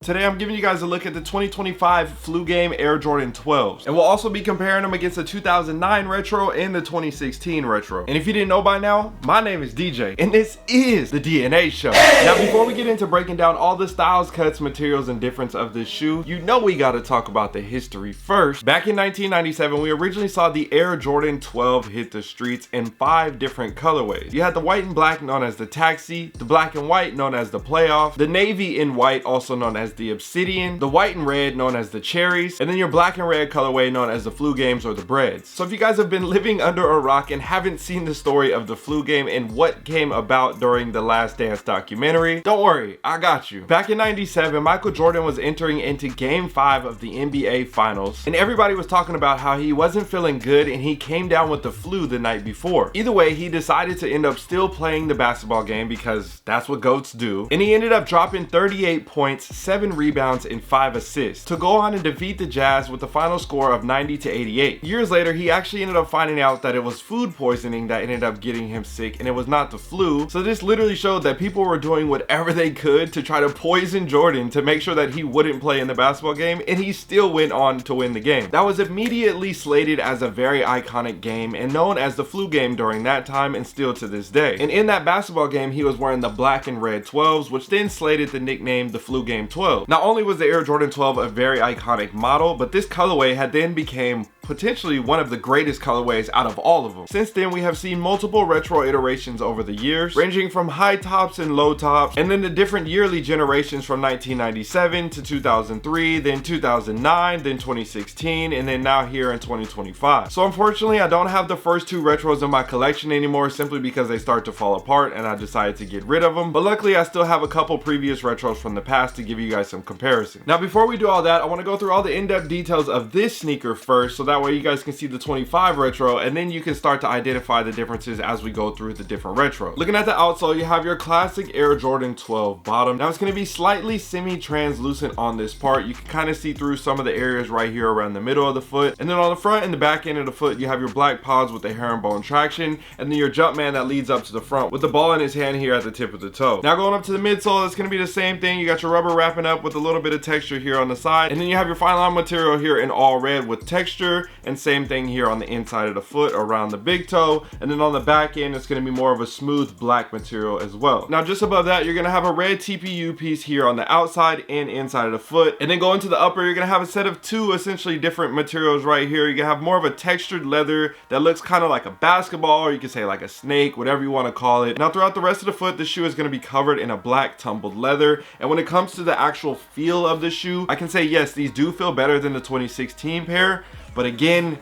Today I'm giving you guys a look at the 2025 Flu Game Air Jordan 12s, and we'll also be comparing them against the 2009 retro and the 2016 retro. And if you didn't know by now, my name is DJ and this is the DNA Show. Now before we get into breaking down all the styles, cuts, materials, and difference of this shoe, you know we got to talk about the history first. Back in 1997, we originally saw the Air Jordan 12 hit the streets in 5 different colorways. You had the white and black known as the Taxi, the black and white known as the Playoff, the navy and white also known as the Obsidian, the white and red known as the Cherries, and then your black and red colorway known as the Flu Games or the Breads. So if you guys have been living under a rock and haven't seen the story of the Flu Game and what came about during the Last Dance documentary, don't worry, I got you. Back in 97, Michael Jordan was entering into Game 5 of the NBA Finals, and everybody was talking about how he wasn't feeling good and he came down with the flu the night before. Either way, he decided to end up still playing the basketball game because that's what GOATs do, and he ended up dropping 38 points, 7 rebounds, and 5 assists to go on and defeat the Jazz with the final score of 90-88. Years later, he actually ended up finding out that it was food poisoning that ended up getting him sick and it was not the flu. So this literally showed that people were doing whatever they could to try to poison Jordan to make sure that he wouldn't play in the basketball game, and he still went on to win the game. That was immediately slated as a very iconic game and known as the Flu Game during that time and still to this day. And in that basketball game, he was wearing the black and red 12s, which then slated the nickname the Flu Game 12. Not only was the Air Jordan 12 a very iconic model, but this colorway had then became potentially one of the greatest colorways out of all of them. Since then, we have seen multiple retro iterations over the years, ranging from high tops and low tops, and then the different yearly generations from 1997 to 2003, then 2009, then 2016, and then now here in 2025. So unfortunately, I don't have the first 2 retros in my collection anymore simply because they start to fall apart and I decided to get rid of them. But luckily, I still have a couple previous retros from the past to give you guys some comparison. Now, before we do all that, I want to go through all the in-depth details of this sneaker first, so that way you guys can see the 25 retro, and then you can start to identify the differences as we go through the different retro. Looking at the outsole, you have your classic Air Jordan 12 bottom. Now it's going to be slightly semi-translucent on this part. You can kind of see through some of the areas right here around the middle of the foot, and then on the front and the back end of the foot, you have your black pods with the herringbone traction, and then your Jumpman that leads up to the front with the ball in his hand here at the tip of the toe. Now going up to the midsole, it's going to be the same thing. You got your rubber wrapping up with a little bit of texture here on the side, and then you have your fine line material here in all red with texture, and same thing here on the inside of the foot around the big toe, and then on the back end it's going to be more of a smooth black material as well. Now just above that, you're going to have a red TPU piece here on the outside and inside of the foot, and then going to the upper, you're going to have a set of 2 essentially different materials right here. You're going to have more of a textured leather that looks kind of like a basketball, or you can say like a snake, whatever you want to call it. Now throughout the rest of the foot, the shoe is going to be covered in a black tumbled leather, and when it comes to the actual feel of the shoe, I can say yes, these do feel better than the 2016 pair, but again,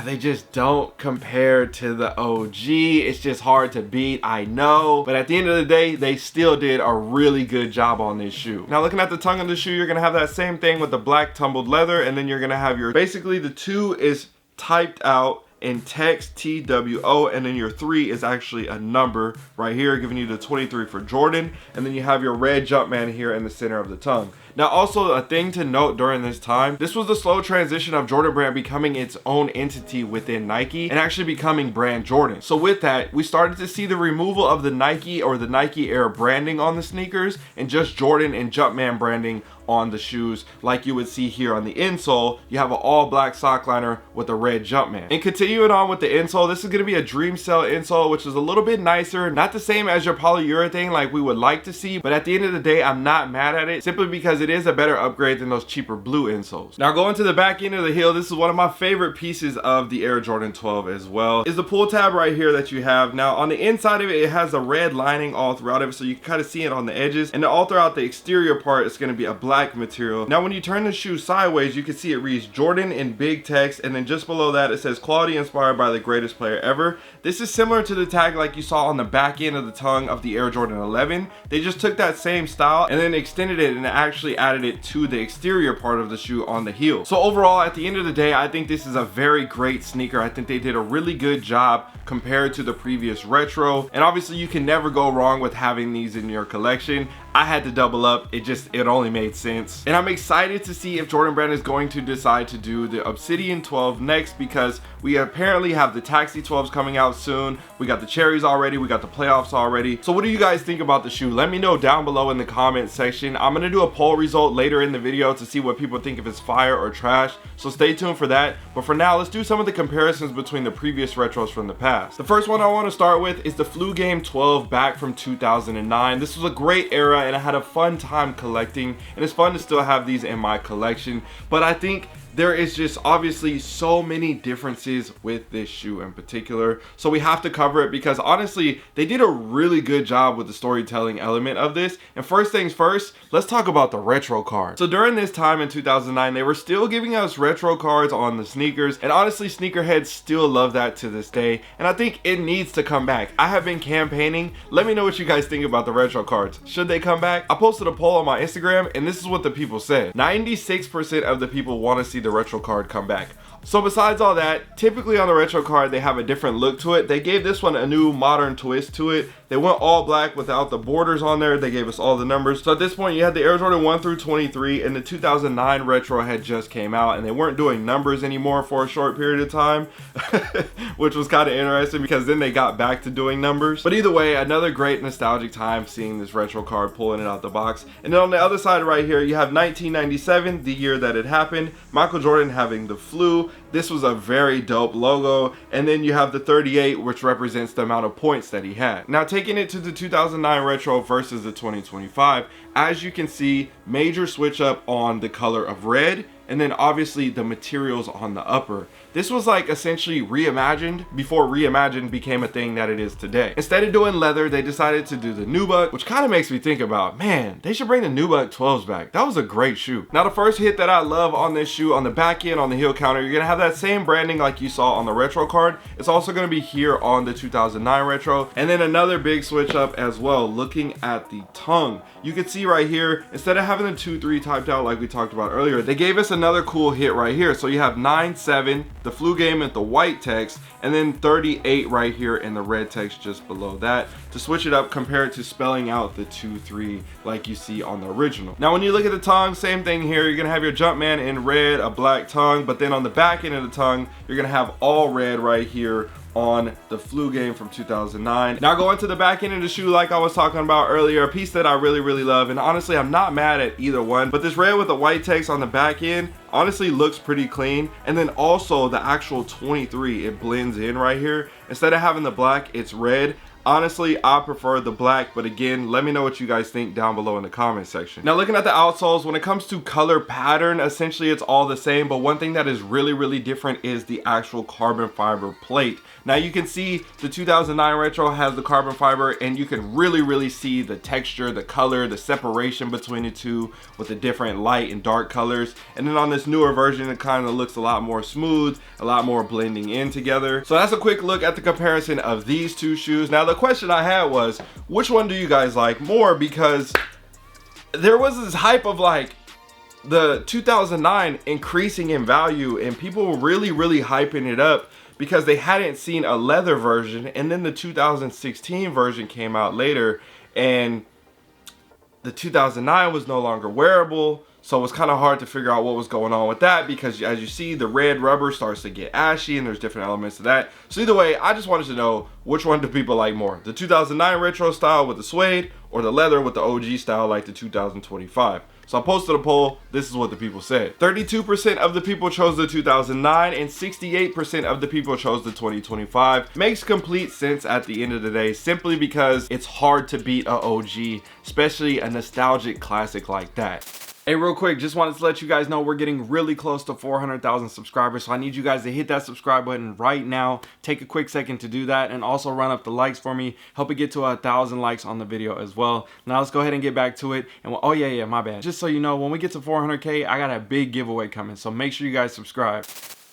they just don't compare to the OG. It's just hard to beat, I know, but at the end of the day, they still did a really good job on this shoe. Now looking at the tongue of the shoe, you're gonna have that same thing with the black tumbled leather, and then you're gonna have your, basically the 2 is typed out in text TWO, and then your 3 is actually a number right here giving you the 23 for Jordan, and then you have your red Jumpman here in the center of the tongue. Now also a thing to note during this time, this was the slow transition of Jordan Brand becoming its own entity within Nike and actually becoming brand Jordan. So with that, we started to see the removal of the Nike or the Nike Air branding on the sneakers and just Jordan and Jumpman branding on the shoes, like you would see here on the insole. You have an all black sock liner with a red Jumpman. And continuing on with the insole, this is going to be a Dream Cell insole, which is a little bit nicer, not the same as your polyurethane like we would like to see, but at the end of the day, I'm not mad at it simply because it is a better upgrade than those cheaper blue insoles. Now going to the back end of the heel, this is one of my favorite pieces of the Air Jordan 12 as well, is the pull tab right here that you have. Now on the inside of it, it has a red lining all throughout it, so you can kind of see it on the edges, and all throughout the exterior part, it's going to be a black material. Now when you turn the shoe sideways, you can see it reads Jordan in big text, and then just below that it says quality inspired by the greatest player ever. This is similar to the tag like you saw on the back end of the tongue of the Air Jordan 11. They just took that same style and then extended it and actually added it to the exterior part of the shoe on the heel. So overall, at the end of the day, I think this is a very great sneaker. I think they did a really good job compared to the previous retro, and obviously you can never go wrong with having these in your collection. I had to double up. It only made sense. And I'm excited to see if Jordan Brand is going to decide to do the Obsidian 12 next, because we apparently have the Taxi 12s coming out soon. We got the Cherries already. We got the playoffs already. So what do you guys think about the shoe? Let me know down below in the comment section. I'm gonna do a poll result later in the video to see what people think, if it's fire or trash. So stay tuned for that. But for now, let's do some of the comparisons between the previous retros from the past. The first one I want to start with is the Flu Game 12 back from 2009. This was a great era and I had a fun time collecting, and it's fun to still have these in my collection. But I think there is just obviously so many differences with this shoe in particular, so we have to cover it because honestly they did a really good job with the storytelling element of this. And first things first, let's talk about the retro card. So during this time in 2009, they were still giving us retro cards on the sneakers, and honestly sneakerheads still love that to this day, and I think it needs to come back. I have been campaigning. Let me know what you guys think about the retro cards. Should they come back? I posted a poll on my Instagram and this is what the people said. 96% of the people want to see the retro card come back. So besides all that, typically on the retro card they have a different look to it. They gave this one a new modern twist to it. They went all black without the borders on there. They gave us all the numbers. So at this point you had the Air Jordan 1 through 23, and the 2009 retro had just came out and they weren't doing numbers anymore for a short period of time which was kind of interesting because then they got back to doing numbers. But either way, another great nostalgic time seeing this retro card, pulling it out the box. And then on the other side right here you have 1997, the year that it happened, Michael Jordan having the flu. This was a very dope logo. And then you have the 38, which represents the amount of points that he had. Now taking it to the 2009 retro versus the 2025, as you can see, major switch up on the color of red, and then obviously the materials on the upper. This was like essentially reimagined before reimagined became a thing that it is today. Instead of doing leather, they decided to do the nubuck, which kind of makes me think about, man, they should bring the nubuck 12s back. That was a great shoe. Now the first hit that I love on this shoe, on the back end, on the heel counter, you're gonna have that same branding like you saw on the retro card. It's also gonna be here on the 2009 retro. And then another big switch up as well, looking at the tongue. You can see right here, instead of having the 2-3 typed out like we talked about earlier, they gave us another cool hit right here. So you have 9-7, the Flu Game with the white text, and then 38 right here in the red text just below that to switch it up compared to spelling out the 2-3 like you see on the original. Now when you look at the tongue, same thing here. You're gonna have your Jumpman in red, a black tongue, but then on the back end of the tongue you're gonna have all red right here on the Flu Game from 2009. Now going to the back end of the shoe, like I was talking about earlier, a piece that I really love, and honestly I'm not mad at either one, but this red with the white text on the back end honestly looks pretty clean. And then also the actual 23, it blends in right here. Instead of having the black, it's red. Honestly, I prefer the black, but again, let me know what you guys think down below in the comment section. Now looking at the outsoles, when it comes to color pattern, essentially it's all the same, but one thing that is really different is the actual carbon fiber plate. Now you can see the 2009 retro has the carbon fiber, and you can really see the texture, the color, the separation between the two with the different light and dark colors. And then on this newer version, it kind of looks a lot more smooth, a lot more blending in together. So that's a quick look at the comparison of these two shoes. Now the question I had was, which one do you guys like more? Because there was this hype of like the 2009 increasing in value, and people were really hyping it up because they hadn't seen a leather version, and then the 2016 version came out later, and the 2009 was no longer wearable. So it was kind of hard to figure out what was going on with that, because as you see, the red rubber starts to get ashy and there's different elements to that. So either way, I just wanted to know, which one do people like more? The 2009 retro style with the suede, or the leather with the OG style like the 2025? So I posted a poll. This is what the people said. 32% of the people chose the 2009 and 68% of the people chose the 2025. Makes complete sense at the end of the day, simply because it's hard to beat a OG, especially a nostalgic classic like that. Hey, real quick, just wanted to let you guys know we're getting really close to 400,000 subscribers, so I need you guys to hit that subscribe button right now. Take a quick second to do that, and also run up the likes for me. Help it get to 1,000 likes on the video as well. Now let's go ahead and get back to it. And oh yeah, my bad. Just so you know, when we get to 400K, I got a big giveaway coming, so make sure you guys subscribe.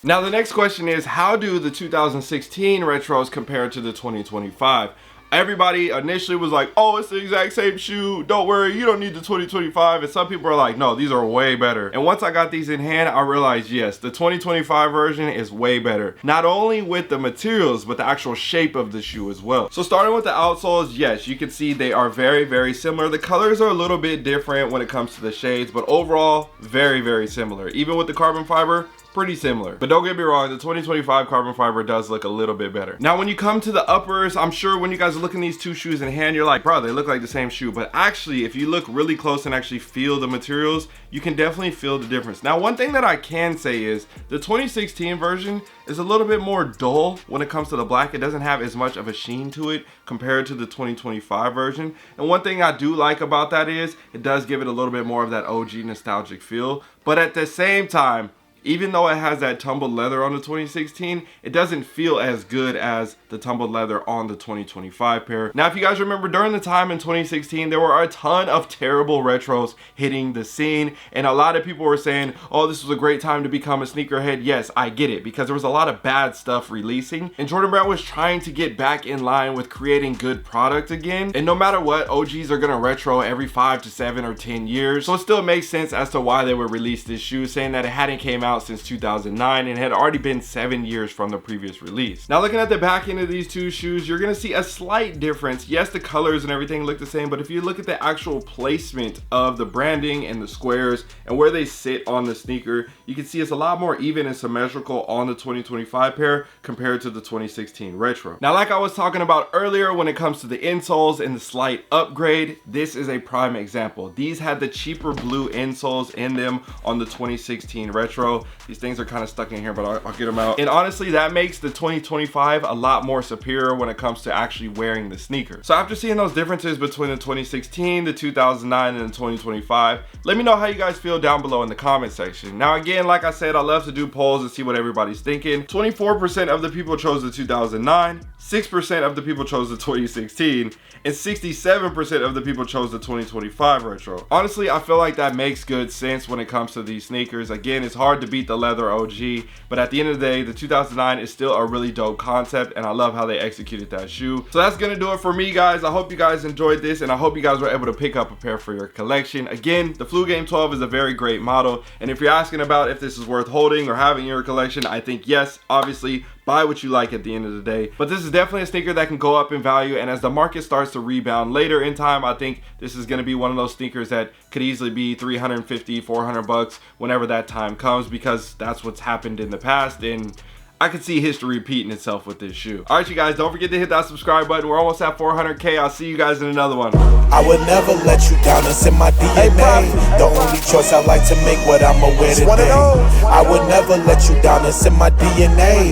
Now the next question is, how do the 2016 retros compare to the 2025? everybody initially was like, oh, it's the exact same shoe, don't worry, you don't need the 2025. And some people are like, no, these are way better. And once I got these in hand, I realized, yes, the 2025 version is way better, not only with the materials but the actual shape of the shoe as well. So starting with the outsoles, yes, you can see they are very, very similar. The colors are a little bit different when it comes to the shades, but overall very, very similar. Even with the carbon fiber, pretty similar. But don't get me wrong, the 2025 carbon fiber does look a little bit better. Now when you come to the uppers, I'm sure when you guys are looking at these two shoes in hand, you're like, bro, they look like the same shoe. But actually, if you look really close and actually feel the materials, you can definitely feel the difference. Now one thing that I can say is the 2016 version is a little bit more dull when it comes to the black. It doesn't have as much of a sheen to it compared to the 2025 version. And one thing I do like about that is it does give it a little bit more of that OG nostalgic feel. But at the same time, even though it has that tumbled leather on the 2016, it doesn't feel as good as the tumbled leather on the 2025 pair. Now, if you guys remember, during the time in 2016, there were a ton of terrible retros hitting the scene, and a lot of people were saying, oh, this was a great time to become a sneakerhead. Yes, I get it, because there was a lot of bad stuff releasing, and Jordan Brand was trying to get back in line with creating good product again. And no matter what, OGs are gonna retro every 5 to 7 or 10 years. So it still makes sense as to why they would release this shoe, saying that it hadn't came out since 2009 and had already been 7 years from the previous release. Now looking at the back end of these two shoes, you're gonna see a slight difference. Yes, the colors and everything look the same, but if you look at the actual placement of the branding and the squares and where they sit on the sneaker, you can see it's a lot more even and symmetrical on the 2025 pair compared to the 2016 retro. Now, like I was talking about earlier, when it comes to the insoles and the slight upgrade, this is a prime example. These had the cheaper blue insoles in them on the 2016 retro. These things are kind of stuck in here, but I'll get them out. And honestly, that makes the 2025 a lot more superior when it comes to actually wearing the sneaker. So after seeing those differences between the 2016, the 2009, and the 2025, let me know how you guys feel down below in the comment section. Now again, like I said, I love to do polls and see what everybody's thinking. 24% of the people chose the 2009, 6% of the people chose the 2016, and 67% of the people chose the 2025 retro. Honestly, I feel like that makes good sense when it comes to these sneakers. Again, it's hard to beat the leather OG, but at the end of the day, the 2009 is still a really dope concept, and I love how they executed that shoe. So that's gonna do it for me, guys. I hope you guys enjoyed this, and I hope you guys were able to pick up a pair for your collection. Again, the Flu Game 12 is a very great model, and if you're asking about if this is worth holding or having in your collection, I think yes, obviously. Buy what you like at the end of the day. But this is definitely a sneaker that can go up in value, and as the market starts to rebound later in time, I think this is going to be one of those sneakers that could easily be 350, 400 bucks whenever that time comes, because that's what's happened in the past, and I could see history repeating itself with this shoe. All right, you guys, don't forget to hit that subscribe button. We're almost at 400K. I'll see you guys in another one. I would never let you down. It's in my DNA. The only choice I like to make, what I'ma wear today. I would never let you down. It's in my DNA.